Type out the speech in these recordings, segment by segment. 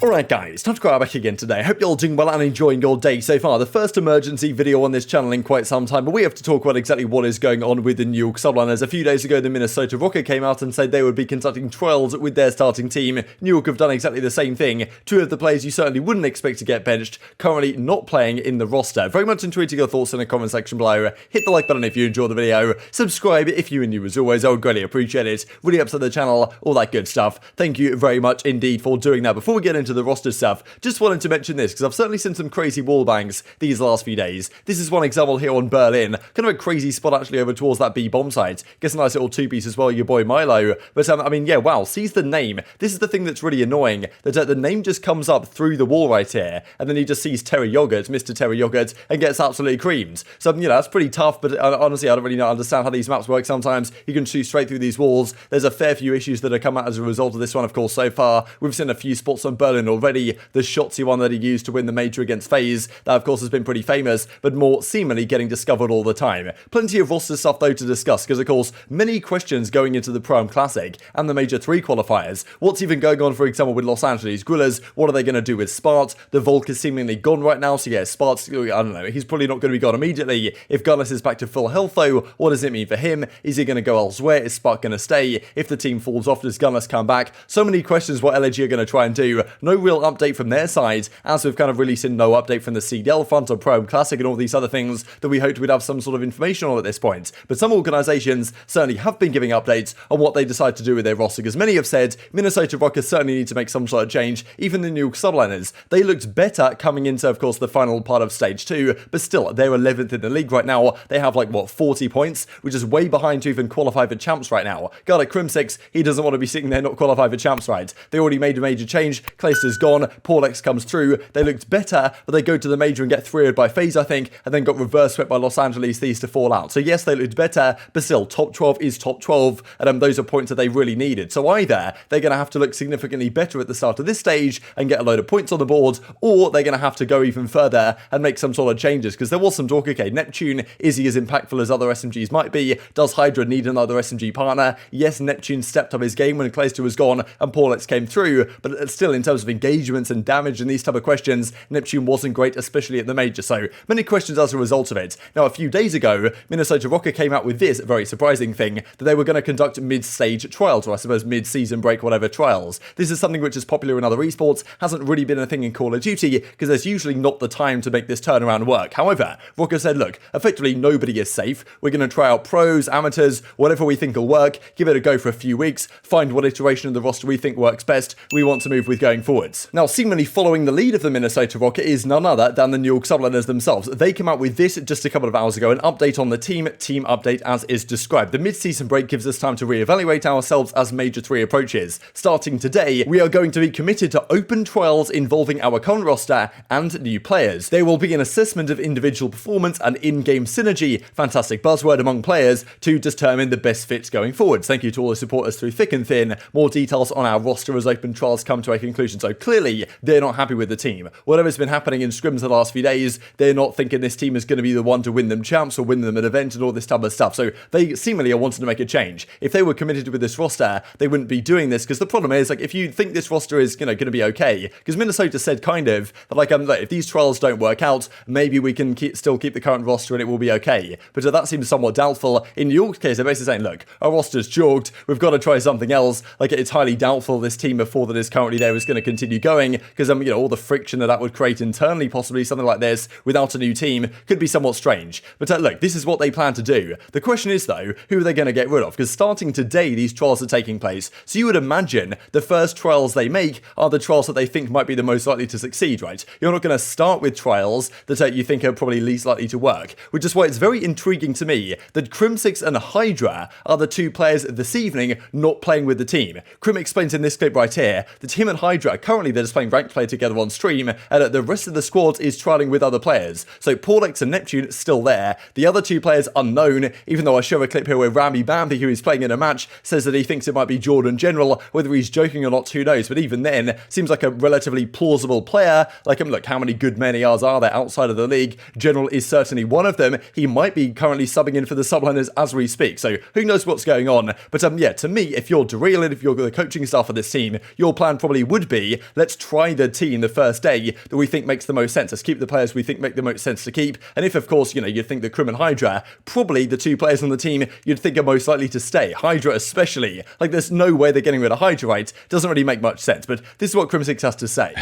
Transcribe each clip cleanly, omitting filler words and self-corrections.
Alright guys, TacticalRab back again today. Hope you're all doing well and enjoying your day so far. The first emergency video on this channel in quite some time, but we have to talk about exactly what is going on with the New York subliners. A few days ago, the Minnesota Rokkr came out and said they would be conducting trials with their starting team. New York have done exactly the same thing. Two of the players you certainly wouldn't expect to get benched, currently not playing in the roster. Very much into your thoughts in the comment section below. Hit the like button if you enjoyed the video. Subscribe if you're new as always, I would greatly appreciate it. Really upset the channel, all that good stuff. Thank you very much indeed for doing that. Before we get into the roster stuff, just wanted to mention this because I've certainly seen some crazy wallbangs these last few days. This is one example here on Berlin. Kind of a crazy spot actually over towards that B bomb site. Gets a nice little two-piece as well, your boy Milo. But I mean, yeah, wow, sees the name. This is the thing that's really annoying. That the name just comes up through the wall right here, and then he just sees Terry Yogurt, Mr. Terry Yogurt, and gets absolutely creamed. So, you know, that's pretty tough, but honestly, I don't really understand how these maps work sometimes. You can shoot straight through these walls. There's a fair few issues that have come out as a result of this one, of course, so far. We've seen a few spots on Berlin already. The Shotsy one that he used to win the major against FaZe, that of course has been pretty famous, but more seemingly getting discovered all the time. Plenty of roster stuff though to discuss, because of course, many questions going into the Pro-Am Classic and the Major 3 qualifiers. What's even going on, for example, with Los Angeles Guerrillas? What are they going to do with Spart? The Volk is seemingly gone right now, so yeah, Spart's, I don't know, he's probably not going to be gone immediately. If Gunless is back to full health though, what does it mean for him? Is he going to go elsewhere? Is Spart going to stay? If the team falls off, does Gunless come back? So many questions what LG are going to try and do. No real update from their side, as we've kind of really seen no update from the CDL front or Pro-Am Classic and all these other things that we hoped we'd have some sort of information on at this point. But some organisations certainly have been giving updates on what they decide to do with their roster, because many have said Minnesota Rokkr certainly need to make some sort of change. Even the New York subliners, they looked better coming into, of course, the final part of Stage 2, but still, they're 11th in the league right now. They have like, what, 40 points, which is way behind to even qualify for champs right now. Guy like Crimsix, he doesn't want to be sitting there not qualified for champs, right? They already made a major change. Clayster's gone. Paulex comes through. They looked better, but they go to the major and get 3-0'd by FaZe, I think, and then got reverse swept by Los Angeles Thieves to fall out. So yes, they looked better, but still, top 12 is top 12, and those are points that they really needed. So either they're going to have to look significantly better at the start of this stage and get a load of points on the board, or they're going to have to go even further and make some sort of changes, because there was some talk, okay, Neptune, is he as impactful as other SMGs might be? Does HyDra need another SMG partner? Yes, Neptune stepped up his game when Clayster was gone and Paulex came through, but still, in terms of engagements and damage and these type of questions, Neptune wasn't great, especially at the major, so many questions as a result of it. Now, a few days ago, Minnesota Rokkr came out with this very surprising thing, that they were going to conduct mid-stage trials, or I suppose mid-season break, whatever, trials. This is something which is popular in other esports, hasn't really been a thing in Call of Duty, because there's usually not the time to make this turnaround work. However, Rokkr said, look, effectively nobody is safe. We're going to try out pros, amateurs, whatever we think will work, give it a go for a few weeks, find what iteration of the roster we think works best, we want to move with going forwards. Now, seemingly following the lead of the Minnesota Rokkr is none other than the New York subliners themselves. They came out with this just a couple of hours ago, an update on the team update as is described. The mid-season break gives us time to reevaluate ourselves as Major 3 approaches. Starting today, we are going to be committed to open trials involving our current roster and new players. There will be an assessment of individual performance and in-game synergy, fantastic buzzword among players, to determine the best fits going forwards. Thank you to all the supporters through thick and thin. More details on our roster as open trials come to a conclusion. So clearly, they're not happy with the team. Whatever's been happening in scrims the last few days, they're not thinking this team is going to be the one to win them champs or win them an event and all this type of stuff. So they seemingly are wanting to make a change. If they were committed with this roster, they wouldn't be doing this, because the problem is, like, if you think this roster is, you know, going to be okay, because Minnesota said kind of that, like, if these trials don't work out, maybe we can still keep the current roster and it will be okay. But that seems somewhat doubtful. In New York's case, they're basically saying, look, our roster's chalked, we've got to try something else. Like, it's highly doubtful this team of 4 that is currently there is going to continue going, because you know, all the friction that would create internally, possibly something like this without a new team could be somewhat strange. But look, this is what they plan to do. The question is though, who are they going to get rid of? Because starting today, these trials are taking place, so you would imagine the first trials they make are the trials that they think might be the most likely to succeed, right? You're not going to start with trials that you think are probably least likely to work, which is why it's very intriguing to me that Crimsix and HyDra are the 2 players this evening not playing with the team. Crim explains in this clip right here that him and HyDra, currently they're just playing ranked play together on stream, and that the rest of the squad is trialing with other players. So Paulex and Neptune still there. The other 2 players unknown, even though I show a clip here where Rami Bambi, who is playing in a match, says that he thinks it might be Jordan General. Whether he's joking or not, who knows? But even then, seems like a relatively plausible player. Like, look, how many good men are there outside of the league? General is certainly one of them. He might be currently subbing in for the subliners as we speak. So who knows what's going on? But yeah, to me, if you're Daryl and if you're the coaching staff of this team, your plan probably would be be, let's try the team the first day that we think makes the most sense. Let's keep the players we think make the most sense to keep. And if, of course, you know, you think that Crim and HyDra, probably the two players on the team you'd think are most likely to stay. HyDra especially. Like, there's no way they're getting rid of HyDra, right? Doesn't really make much sense. But this is what Crimsix has to say.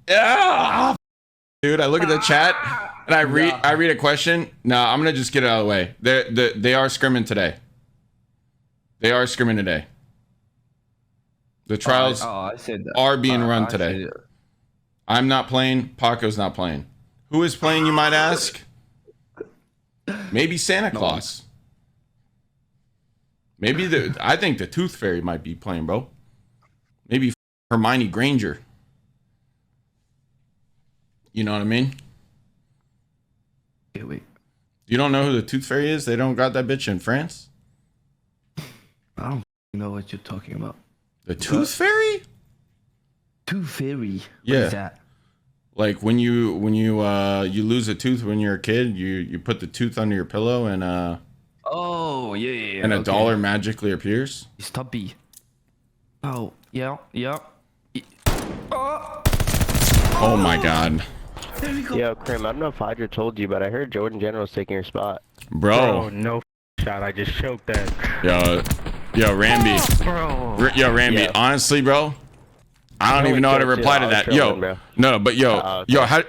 Yeah, dude, I look at the chat and I read a question. No, I'm gonna just get it out of the way. They are scrimming today. They are scrimming today. The trials are being run today. I'm not playing. Paco's not playing. Who is playing, you might ask? Maybe Santa Claus. Maybe I think the Tooth Fairy might be playing, bro. Maybe Hermione Granger. You know what I mean? Yeah, wait. You don't know who the Tooth Fairy is? They don't got that bitch in France? I don't know what you're talking about. The Tooth Fairy? Tooth Fairy? Yeah. What is that? Like when you lose a tooth when you're a kid, you put the tooth under your pillow and oh yeah. And a dollar magically appears? Stubby. Oh, yeah. Oh my god. There we go. Yo, Crim, I don't know if HyDra told you, but I heard Jordan General's taking your spot. Bro. No shot, I just choked that. Yo, Ramby. Bro. Yo, Ramby, Yeah. honestly, bro, I don't even know how to reply to that. Yo, no, but yo, how...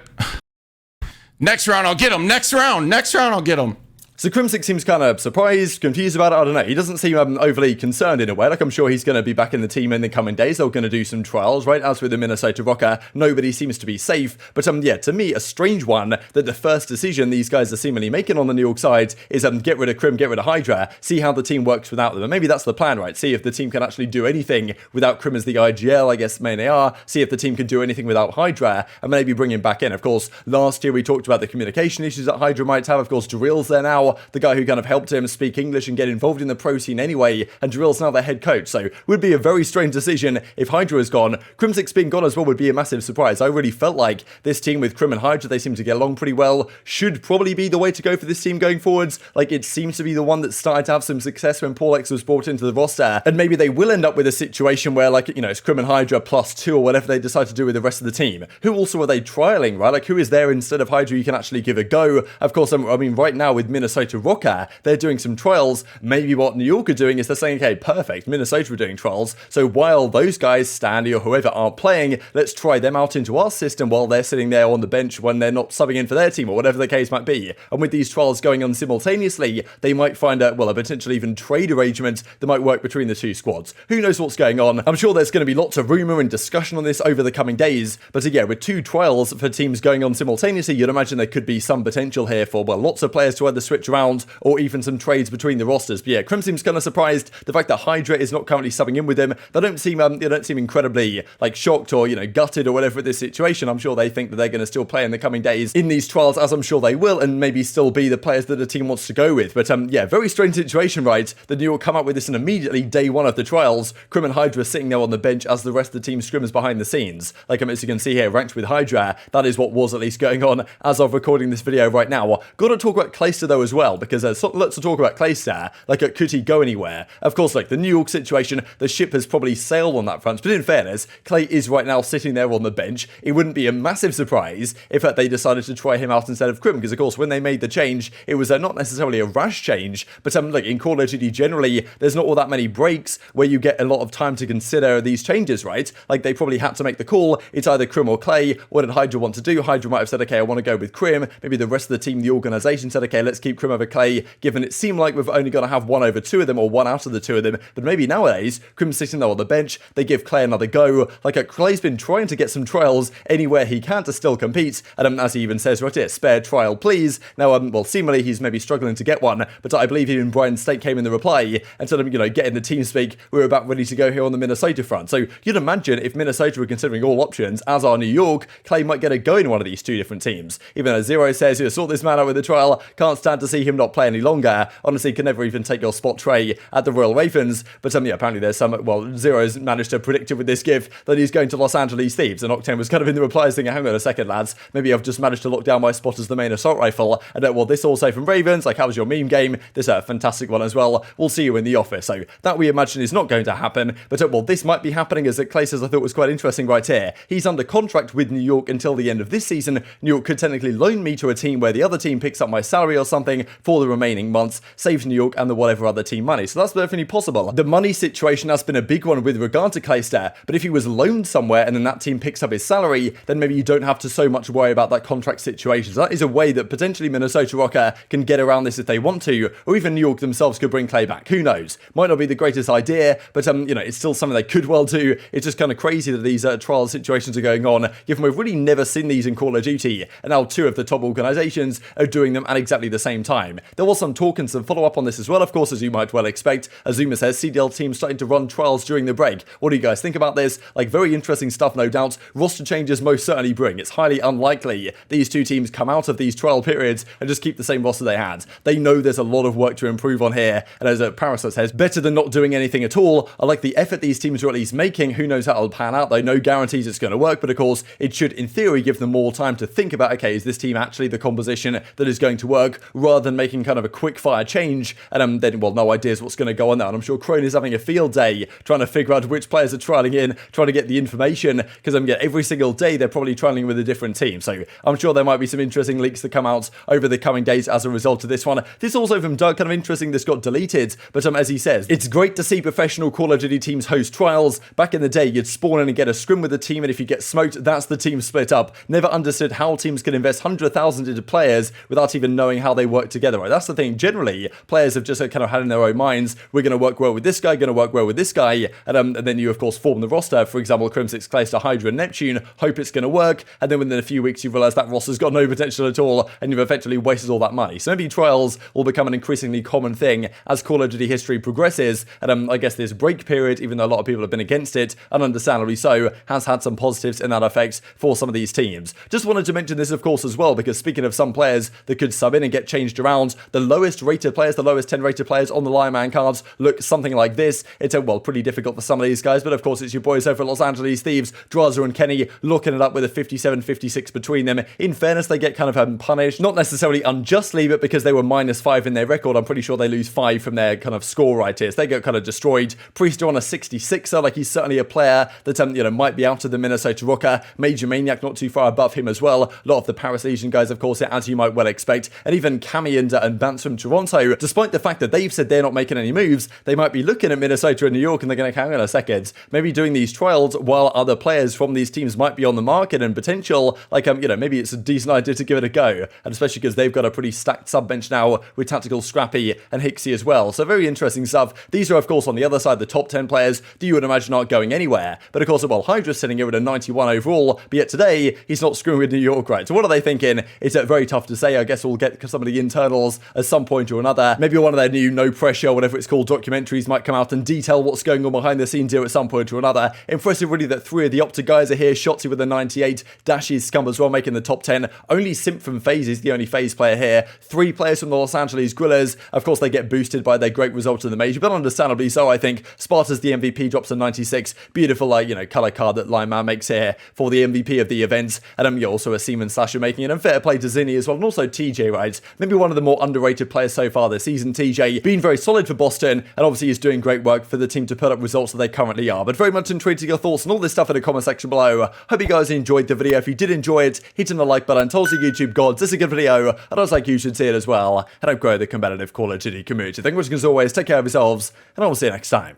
Next round, I'll get him. Next round, I'll get him. So Crimsix seems kind of surprised, confused about it. I don't know. He doesn't seem overly concerned in a way. Like, I'm sure he's going to be back in the team in the coming days. They're going to do some trials, right? As with the Minnesota Rokkr, nobody seems to be safe. But yeah, to me, a strange one that the first decision these guys are seemingly making on the New York side is get rid of Crim, get rid of HyDra, see how the team works without them. And maybe that's the plan, right? See if the team can actually do anything without Crim as the IGL, I guess main AR. See if the team can do anything without HyDra, and maybe bring him back in. Of course, last year we talked about the communication issues that HyDra might have. Of course, Drill's there now, the guy who kind of helped him speak English and get involved in the pro scene anyway, and Drill's now their head coach, so would be a very strange decision if HyDra is gone. Crimsix being gone as well would be a massive surprise. I really felt like this team with Crim and HyDra, they seem to get along pretty well, should probably be the way to go for this team going forwards. Like, it seems to be the one that started to have some success when Paul-X was brought into the roster, and maybe they will end up with a situation where, like, you know, it's Crim and HyDra +2 or whatever they decide to do with the rest of the team. Who also are they trialing, right? Like, who is there instead of HyDra you can actually give a go? Of course, I mean, right now with Minnesota Rokkr, they're doing some trials. Maybe what New York are doing is they're saying, okay, perfect, Minnesota are doing trials, so while those guys, Standy or whoever, aren't playing, let's try them out into our system while they're sitting there on the bench when they're not subbing in for their team or whatever the case might be. And with these trials going on simultaneously, they might find a potential even trade arrangement that might work between the two squads. Who knows what's going on? I'm sure there's going to be lots of rumor and discussion on this over the coming days, but yeah, with two trials for teams going on simultaneously, you'd imagine there could be some potential here for, well, lots of players to either switch around or even some trades between the rosters. But yeah, Crim seems kind of surprised the fact that HyDra is not currently subbing in with him. They don't seem incredibly like shocked or, you know, gutted or whatever at this situation. I'm sure they think that they're going to still play in the coming days in these trials, as I'm sure they will, and maybe still be the players that the team wants to go with. But yeah, very strange situation, right? The New York come up with this, and immediately day one of the trials, Crim and HyDra sitting there on the bench as the rest of the team scrimmers behind the scenes. Like, as you can see here, ranked with HyDra, that is what was at least going on as of recording this video right now. Got to talk about Clayster though as well, because there's lots to talk about Clayster. Like, could he go anywhere? Of course, like the New York situation, the ship has probably sailed on that front, but in fairness, Clay is right now sitting there on the bench. It wouldn't be a massive surprise if they decided to try him out instead of Crim, because of course when they made the change, it was not necessarily a rash change, but like in Call of Duty generally, there's not all that many breaks where you get a lot of time to consider these changes, right? Like, they probably had to make the call, it's either Crim or Clay. What did HyDra want to do? HyDra might have said, okay, I want to go with Crim. Maybe the rest of the team, the organization said, okay, let's keep Crim over Clay, given it seemed like we've only got to have one over two of them, or one out of the two of them. But maybe nowadays, Crim's sitting there on the bench, they give Clay another go. Like, Clay's been trying to get some trials anywhere he can to still compete, and as he even says right here, spare trial please. Now, well, seemingly he's maybe struggling to get one, but I believe even Brian State came in the reply and said, you know, getting the team speak, we're about ready to go here on the Minnesota front. So you'd imagine if Minnesota were considering all options, as are New York, Clay might get a go in one of these two different teams. Even though Zero says, you sort this man out with the trial, can't stand to see see him not play any longer. Honestly, can never even take your spot tray at the Royal Ravens. But yeah, apparently there's some, well, Zero's managed to predict it with this GIF that he's going to Los Angeles Thieves. And Octane was kind of in the replies thinking, hang on a second, lads. Maybe I've just managed to lock down my spot as the main assault rifle. And well, this also from Ravens, like, how was your meme game? This a fantastic one as well. We'll see you in the office. So that we imagine is not going to happen. But well, this might be happening, as Clayster I thought was quite interesting right here. He's under contract with New York until the end of this season. New York could technically loan me to a team where the other team picks up my salary or something for the remaining months, saves New York and the whatever other team money. So that's definitely possible. The money situation has been a big one with regard to Clayster, but if he was loaned somewhere and then that team picks up his salary, then maybe you don't have to so much worry about that contract situation. So that is a way that potentially Minnesota Rokkr can get around this if they want to, or even New York themselves could bring Clay back. Who knows? Might not be the greatest idea, but you know, it's still something they could well do. It's just kind of crazy that these trial situations are going on, given we've really never seen these in Call of Duty, and now two of the top organizations are doing them at exactly the same time. There was some talk and some follow-up on this as well, of course, as you might well expect. Azuma says CDL teams starting to run trials during the break. What do you guys think about this? Like, very interesting stuff, no doubt. Roster changes most certainly bring. It's highly unlikely these two teams come out of these trial periods and just keep the same roster they had. They know there's a lot of work to improve on here, and as Parasite says, better than not doing anything at all. I like the effort these teams are at least making. Who knows how it'll pan out, though? No guarantees it's going to work, but of course, it should, in theory, give them more time to think about, okay, is this team actually the composition that is going to work, rather than making kind of a quick-fire change, and then, well, no ideas what's going to go on there. And I'm sure Crone is having a field day trying to figure out which players are trialing in, trying to get the information, because every single day they're probably trialing with a different team. So I'm sure there might be some interesting leaks that come out over the coming days as a result of this one. This also from Doug, kind of interesting this got deleted, but as he says, it's great to see professional Call of Duty teams host trials. Back in the day, you'd spawn in and get a scrim with a team, and if you get smoked, that's the team split up. Never understood how teams can invest hundreds of thousands into players without even knowing how they work together. Right? That's the thing. Generally, players have just kind of had in their own minds, we're going to work well with this guy, going to work well with this guy, and then you, of course, form the roster. For example, Crimsix, Clayster, HyDra, and Neptune, hope it's going to work, and then within a few weeks, you realise that roster's got no potential at all, and you've effectively wasted all that money. So maybe trials will become an increasingly common thing as Call of Duty history progresses, and I guess this break period, even though a lot of people have been against it, and understandably so, has had some positives in that effect for some of these teams. Just wanted to mention this, of course, as well, because speaking of some players that could sub in and get changed around, the lowest rated players, the lowest 10 rated players on the Lionman cards look something like this. It's well, pretty difficult for some of these guys, but of course it's your boys over at Los Angeles Thieves, Drazah and Kenny, looking it up with a 57, 56 between them. In fairness, they get kind of punished, not necessarily unjustly, but because they were -5 in their record, I'm pretty sure they lose 5 from their kind of score right here. So they get kind of destroyed. Priestahh on a 66er, like he's certainly a player that might be out of the Minnesota Rokkr. MajorManiak not too far above him as well. A lot of the Paris Asian guys, of course, as you might well expect, and even Cammy and Bance from Toronto, despite the fact that they've said they're not making any moves, they might be looking at Minnesota and New York and they're going to hang on a second, maybe doing these trials while other players from these teams might be on the market and potential, like, maybe it's a decent idea to give it a go, and especially because they've got a pretty stacked sub bench now with Tactical, Scrappy, and Hicksy as well. So very interesting stuff. These are, of course, on the other side, the top 10 players that you would imagine aren't going anywhere. But of course, well, HyDra's sitting here at a 91 overall, but yet today, he's not screwing with New York, right? So what are they thinking? It's very tough to say. I guess we'll get some of the internals at some point or another. Maybe one of their new No Pressure, whatever it's called, documentaries might come out and detail what's going on behind the scenes here at some point or another. Impressive, really, that 3 of the Opta guys are here. Shotzzy with a 98, Dashy's Scum as well, making the top 10. Only Simp from FaZe is the only FaZe player here. 3 players from the Los Angeles Guerrillas. Of course, they get boosted by their great result in the major, but understandably so, I think. Spart as the MVP drops a 96. Beautiful, color card that Lionman makes here for the MVP of the event. And you're also Asim and Sasha making an unfair play to Zinni as well, and also TJ, right? Maybe one of the more underrated players so far this season. TJ being very solid for Boston, and obviously is doing great work for the team to put up results that they currently are. But very much intrigued to your thoughts and all this stuff in the comment section below. Hope you guys enjoyed the video. If you did enjoy it, hit on the like button, tells the YouTube gods this is a good video, and I was like, you should see it as well, and help grow the competitive Call of Duty community. Thank you for watching as always, take care of yourselves, and I will see you next time.